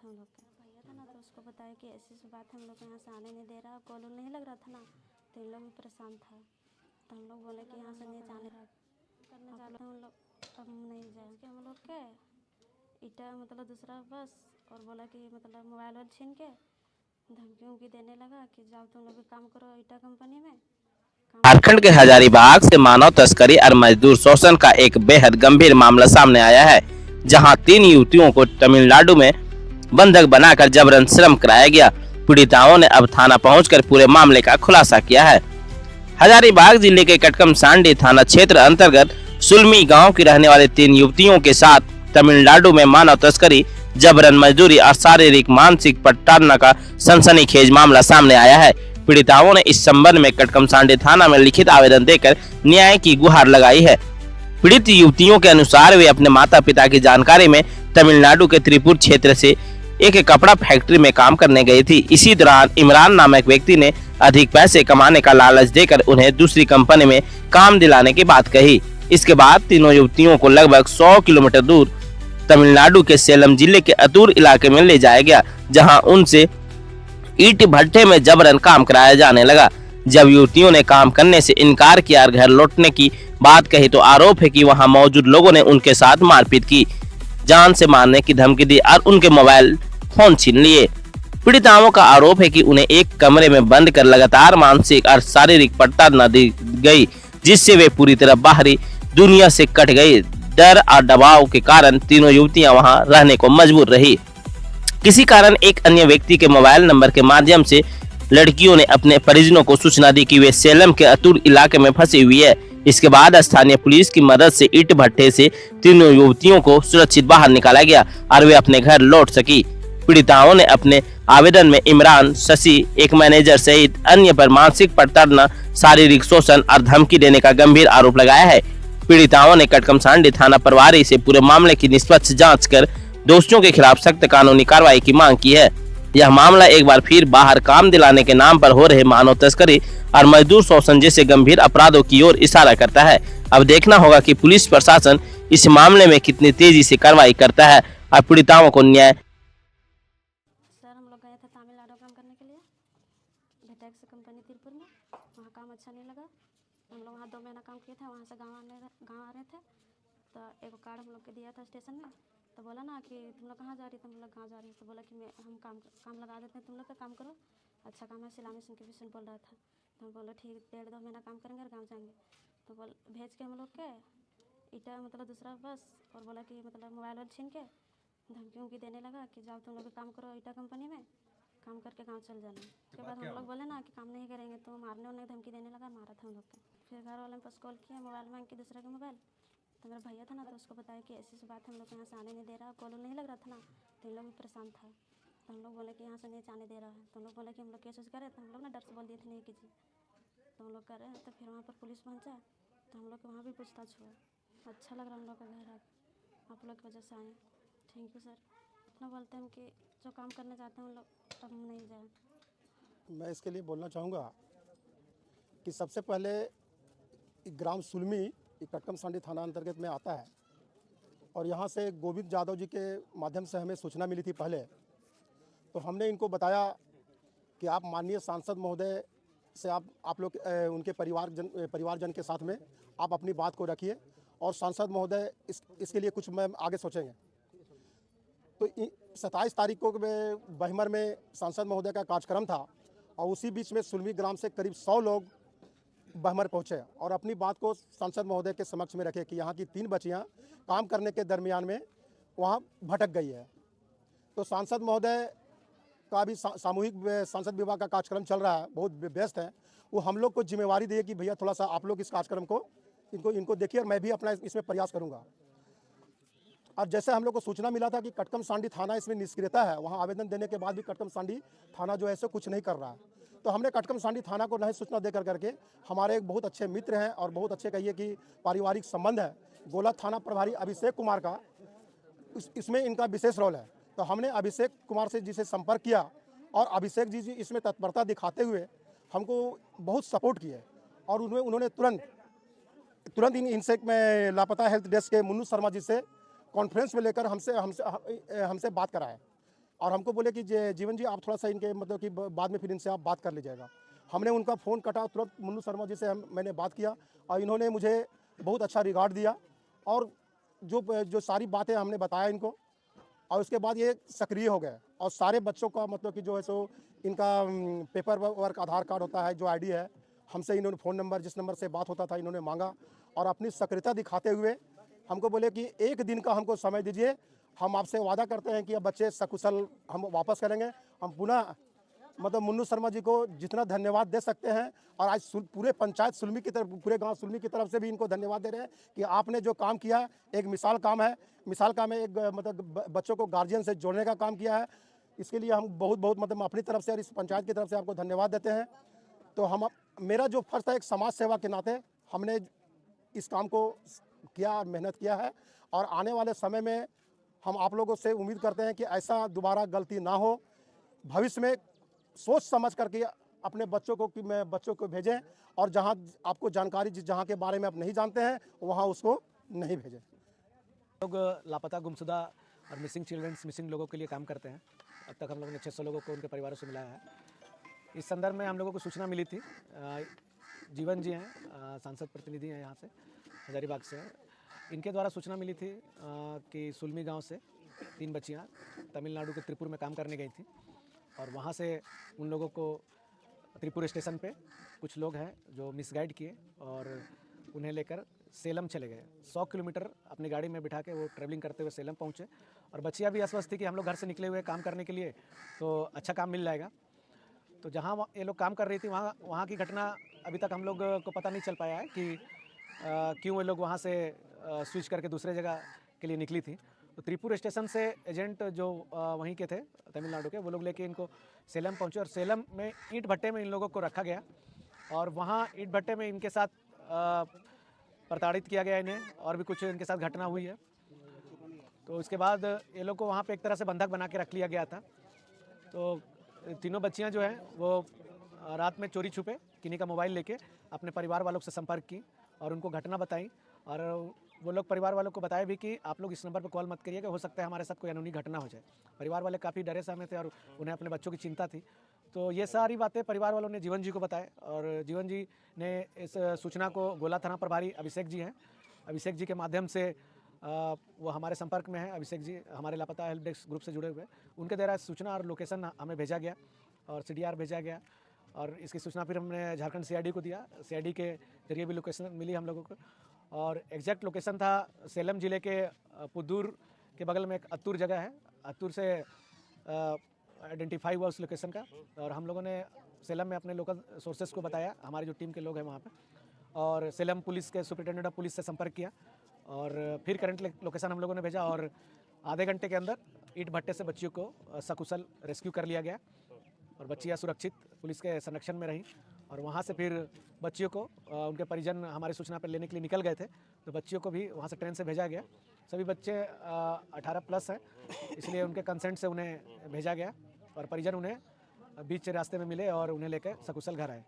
था हम लोग का भैया था ना, तो उसको बताया कि ऐसी सी बात है, हम लोग को यहाँ से आने नहीं दे रहा, कॉल नहीं लग रहा था ना, तो इन लोग भी परेशान था। तो हम लोग बोले कि यहाँ से नहीं जाने रहा करने जाते हम लोग, अब नहीं जाए कि हम लोग के ईटा मतलब दूसरा बस, और बोला कि मतलब मोबाइल वोबाइल छीन के धमकी उमकी देने लगा कि जाओ तुम लोग भी काम करो ईटा कंपनी में। झारखंड के हजारीबाग से मानव तस्करी और मजदूर शोषण का एक बेहद गंभीर मामला सामने आया है, जहां 3 युवतियों को तमिलनाडु में बंधक बनाकर जबरन श्रम कराया गया। पीड़िताओं ने अब थाना पहुंचकर पूरे मामले का खुलासा किया है। हजारीबाग जिले के कटकमसांडी थाना क्षेत्र अंतर्गत सुलमी गांव की रहने वाली 3 युवतियों के साथ तमिलनाडु में मानव तस्करी, जबरन मजदूरी और शारीरिक मानसिक प्रताड़ना का सनसनीखेज मामला सामने आया है। पीड़िताओं ने इस संबंध में कटकमसांडी थाना में लिखित आवेदन देकर न्याय की गुहार लगाई है। पीड़ित युवतियों के अनुसार वे अपने माता पिता की जानकारी में तमिलनाडु के त्रिपुर क्षेत्र से एक कपड़ा फैक्ट्री में काम करने गई थी। इसी दौरान इमरान नामक व्यक्ति ने अधिक पैसे कमाने का लालच देकर उन्हें दूसरी कंपनी में काम दिलाने की बात कही। इसके बाद तीनों युवतियों को लगभग 100 किलोमीटर दूर तमिलनाडु के सेलम जिले के अतूर इलाके में ले जाया गया, जहां उनसे ईंट भट्टे में जबरन काम कराया जाने लगा। जब युवतियों ने काम करने से इनकार किया और घर लौटने की बात कही, तो आरोप है कि वहां मौजूद लोगों ने उनके साथ मारपीट की, जान से मारने की धमकी दी और उनके मोबाइल फोन छीन लिए। पीड़िताओं का आरोप है कि उन्हें एक कमरे में बंद कर लगातार मानसिक और शारीरिक प्रताड़ना दी गई, जिससे वे पूरी तरह बाहरी दुनिया से कट गई। डर और दबाव के कारण तीनों युवतियां वहां रहने को मजबूर रही। किसी कारण एक अन्य व्यक्ति के मोबाइल नंबर के माध्यम से लड़कियों ने अपने परिजनों को सूचना दी कि वे सेलम के अतुर इलाके में फंसी हुई है। इसके बाद स्थानीय पुलिस की मदद से ईंट भट्टे से तीनों युवतियों को सुरक्षित बाहर निकाला गया और वे अपने घर लौट सकी। पीड़िताओं ने अपने आवेदन में इमरान, शशि, एक मैनेजर सहित अन्य पर मानसिक प्रताड़ना, शारीरिक शोषण और धमकी देने का गंभीर आरोप लगाया है। पीड़िताओं ने कटकमसांडी थाना प्रभारी से पूरे मामले की निष्पक्ष जांच कर दोषियों के खिलाफ सख्त कानूनी कार्रवाई की मांग की है। यह मामला एक बार फिर बाहर काम दिलाने के नाम पर हो रहे मानव तस्करी और मजदूर शोषण जैसे गंभीर अपराधों की ओर इशारा करता है। अब देखना होगा कि पुलिस प्रशासन इस मामले में कितनी तेजी से कार्रवाई करता है और पीड़िताओं को न्याय। सर हम लोग गए थे तमिलनाडु काम करने के लिए, भेटेक्स कंपनी त्रिपुर में। वहाँ काम अच्छा नहीं लगा, हम लोग वहाँ 2 महीना काम किए थे। वहाँ से गाँव आ रहे थे, तो एक कार्ड हम लोग के दिया था स्टेशन में। तो बोला ना कि तुम लोग कहाँ जा रही, तुम लोग गाँव जा रही है। तो बोला कि हम काम लगा देते हैं, तुम लोग का काम करो, अच्छा काम है, सिलाई मशीन के विषय बोल रहा था। तो हम बोला ठीक, 1.5-2 महीना काम करेंगे और गाँव जाएंगे। तो भेज के हम लोग के ईटा मतलब दूसरा बस, और बोला कि मतलब मोबाइल वोबाइल छीन के धमकी उमकी देने लगा कि जाओ तुम लोग भी काम करो ईटा कंपनी में, काम करके गाँव चल जाना। उसके बाद हम लोग बोले ना कि काम नहीं करेंगे, तो मारने उन्हें धमकी देने लगा, मारा था हम लोग को। फिर घर वाले ने पास कॉल किया, मोबाइल मांग के दूसरे का मोबाइल। तो मेरा भैया था ना, तो उसको बताया कि ऐसी सी बात है, हम लोग को यहाँ से आने नहीं दे रहा, कॉल नहीं लग रहा था ना, तो इन लोग भी परेशान था। तो हम लोग बोले कि यहाँ से नहीं जाने दे रहा है। तो हम लोग बोले कि हम लोग केस करे, तो हम लोग ना डर से बोल दिए थे नहीं कीजिए। तो हम लोग कर रहे हैं, तो फिर वहाँ पर पुलिस पहुँचा, तो हम लोग के वहाँ भी पूछताछ हुआ। अच्छा लग रहा हम लोग का घर आप लोग की वजह से आए। Thank you sir. इतना बोलते हैं कि जो काम करने जाते हैं उन लोग तब नहीं जाए। मैं इसके लिए बोलना चाहूँगा कि सबसे पहले ग्राम सुलमी कटकमसांडी थाना अंतर्गत में आता है, और यहाँ से गोविंद यादव जी के माध्यम से हमें सूचना मिली थी पहले। तो हमने इनको बताया कि आप माननीय सांसद महोदय से आप लोग उनके परिवारजन के साथ में आप अपनी बात को रखिए, और सांसद महोदय इसके लिए कुछ मैं आगे सोचेंगे। तो 27 तारीख को बहिमर में सांसद महोदय का कार्यक्रम था, और उसी बीच में सुलमी ग्राम से करीब 100 लोग बहमर पहुँचे और अपनी बात को सांसद महोदय के समक्ष में रखे कि यहाँ की 3 बच्चियाँ काम करने के दरमियान में वहाँ भटक गई है। तो सांसद महोदय का भी सामूहिक सांसद विभाग का कार्यक्रम चल रहा है, बहुत व्यस्त है। वो हम लोग को जिम्मेवारी दिए कि भैया थोड़ा सा आप लोग इस कार्यक्रम को इनको देखिए, और मैं भी अपना इसमें प्रयास करूँगा। और जैसे हम लोग को सूचना मिला था कि कटकमसांडी थाना इसमें निष्क्रियता है, वहाँ आवेदन देने के बाद भी कटकमसांडी थाना जो है सो कुछ नहीं कर रहा है। तो हमने कटकमसांडी थाना को नहीं सूचना दे करके, हमारे एक बहुत अच्छे मित्र हैं और बहुत अच्छे कहिए कि पारिवारिक संबंध है, गोला थाना प्रभारी अभिषेक कुमार का इसमें इनका विशेष रोल है। तो हमने अभिषेक कुमार से जिसे संपर्क किया, और अभिषेक जी इसमें तत्परता दिखाते हुए हमको बहुत सपोर्ट किए, और उन्होंने तुरंत इनसे में लापता हेल्थ डेस्क के मुन्नू शर्मा जी से कॉन्फ्रेंस में लेकर हमसे बात कराया, और हमको बोले कि जीवन जी आप थोड़ा सा इनके मतलब कि बाद में फिर इनसे आप बात कर लीजिएगा। हमने उनका फ़ोन कटा, तुरंत मुन्नू शर्मा जी से मैंने बात किया और इन्होंने मुझे बहुत अच्छा रिगार्ड दिया और जो सारी बातें हमने बताया इनको, और उसके बाद ये सक्रिय हो गए और सारे बच्चों का मतलब कि जो है सो इनका पेपर वर्क, आधार कार्ड होता है, जो आईडी है, हमसे इन्होंने फ़ोन नंबर, जिस नंबर से बात होता था, इन्होंने मांगा और अपनी सक्रियता दिखाते हुए हमको बोले कि एक दिन का हमको समय दीजिए, हम आपसे वादा करते हैं कि अब बच्चे सकुशल हम वापस करेंगे। हम पुनः मतलब मुन्नू शर्मा जी को जितना धन्यवाद दे सकते हैं, और आज पूरे पंचायत सुलमी की तरफ, पूरे गांव सुलमी की तरफ से भी इनको धन्यवाद दे रहे हैं कि आपने जो काम किया एक मिसाल काम है। एक मतलब बच्चों को गार्जियन से जोड़ने का काम किया है। इसके लिए हम बहुत बहुत मतलब अपनी तरफ से और इस पंचायत की तरफ से आपको धन्यवाद देते हैं। तो मेरा जो फर्ज था एक समाज सेवा के नाते हमने इस काम को किया और मेहनत किया है, और आने वाले समय में हम आप लोगों से उम्मीद करते हैं कि ऐसा दोबारा गलती ना हो। भविष्य में सोच समझ करके अपने बच्चों को भेजें, और जहां आपको जानकारी जहां के बारे में आप नहीं जानते हैं वहां उसको नहीं भेजें। लोग लापता, गुमशुदा और मिसिंग लोगों के लिए काम करते हैं। अब तक हम लोगों ने 600 लोगों को उनके परिवारों से मिलाया है। इस संदर्भ में हम लोगों को सूचना मिली थी, जीवन जी हैं, सांसद प्रतिनिधि हैं यहाँ से, हजारीबाग से। इनके द्वारा सूचना मिली थी कि सुलमी गांव से 3 बच्चियाँ तमिलनाडु के त्रिपुर में काम करने गई थी, और वहाँ से उन लोगों को त्रिपुर स्टेशन पे कुछ लोग हैं जो मिसगाइड किए और उन्हें लेकर सेलम चले गए। 100 किलोमीटर अपनी गाड़ी में बिठा के वो ट्रैवलिंग करते हुए सेलम पहुँचे, और बच्चियाँ भी आश्वस्त थी कि हम लोग घर से निकले हुए काम करने के लिए, तो अच्छा काम मिल जाएगा। तो जहाँ ये लोग काम कर रही थी वहाँ की घटना अभी तक हम लोग को पता नहीं चल पाया है कि क्यों ये लोग वहाँ से स्विच करके दूसरे जगह के लिए निकली थी। तो त्रिपुर स्टेशन से एजेंट जो वहीं के थे तमिलनाडु के, वो लोग लेके इनको सेलम पहुँचे, और सेलम में ईंट भट्टे में इन लोगों को रखा गया, और वहाँ ईंट भट्टे में इनके साथ प्रताड़ित किया गया इन्हें, और भी कुछ इनके साथ घटना हुई है। तो उसके बाद ये लोग को वहाँ पे एक तरह से बंधक बना के रख लिया गया था। तो तीनों बच्चियाँ जो हैं वो रात में चोरी छुपे किन्हीं का मोबाइल लेके अपने परिवार वालों से संपर्क की और उनको घटना बताई, और वो लोग परिवार वालों को बताए भी कि आप लोग इस नंबर पर कॉल मत करिए कि हो सकता है हमारे साथ कोई अनहोनी घटना हो जाए। परिवार वाले काफ़ी डरे सहमे थे और उन्हें अपने बच्चों की चिंता थी। तो ये सारी बातें परिवार वालों ने जीवन जी को बताए, और जीवन जी ने इस सूचना को गोला थाना प्रभारी अभिषेक जी हैं, अभिषेक जी के माध्यम से वो हमारे संपर्क में है। अभिषेक जी हमारे लापता हेल्प डेस्क ग्रुप से जुड़े हुए, उनके द्वारा सूचना और लोकेशन हमें भेजा गया और CDR भेजा गया, और इसकी सूचना फिर हमने झारखंड CID को दिया। CID के जरिए भी लोकेशन मिली हम लोगों को, और एग्जैक्ट लोकेशन था सेलम ज़िले के पुदूर के बगल में एक अत्तूर जगह है, अत्तूर से आइडेंटिफाई हुआ उस लोकेशन का। और हम लोगों ने सेलम में अपने लोकल सोर्सेस को बताया, हमारी जो टीम के लोग हैं वहाँ पे, और सेलम पुलिस के सुपरिटेंडेंट ऑफ पुलिस से संपर्क किया, और फिर करंट लोकेशन हम लोगों ने भेजा, और आधे घंटे के अंदर ईंट भट्टे से बच्चियों को सकुशल रेस्क्यू कर लिया गया, और बच्चियाँ सुरक्षित पुलिस के संरक्षण में रहीं। और वहाँ से फिर बच्चियों को उनके परिजन हमारी सूचना पर लेने के लिए निकल गए थे, तो बच्चियों को भी वहाँ से ट्रेन से भेजा गया। सभी बच्चे 18+ हैं, इसलिए उनके कंसेंट से उन्हें भेजा गया, और परिजन उन्हें बीच रास्ते में मिले और उन्हें लेकर सकुशल घर आए।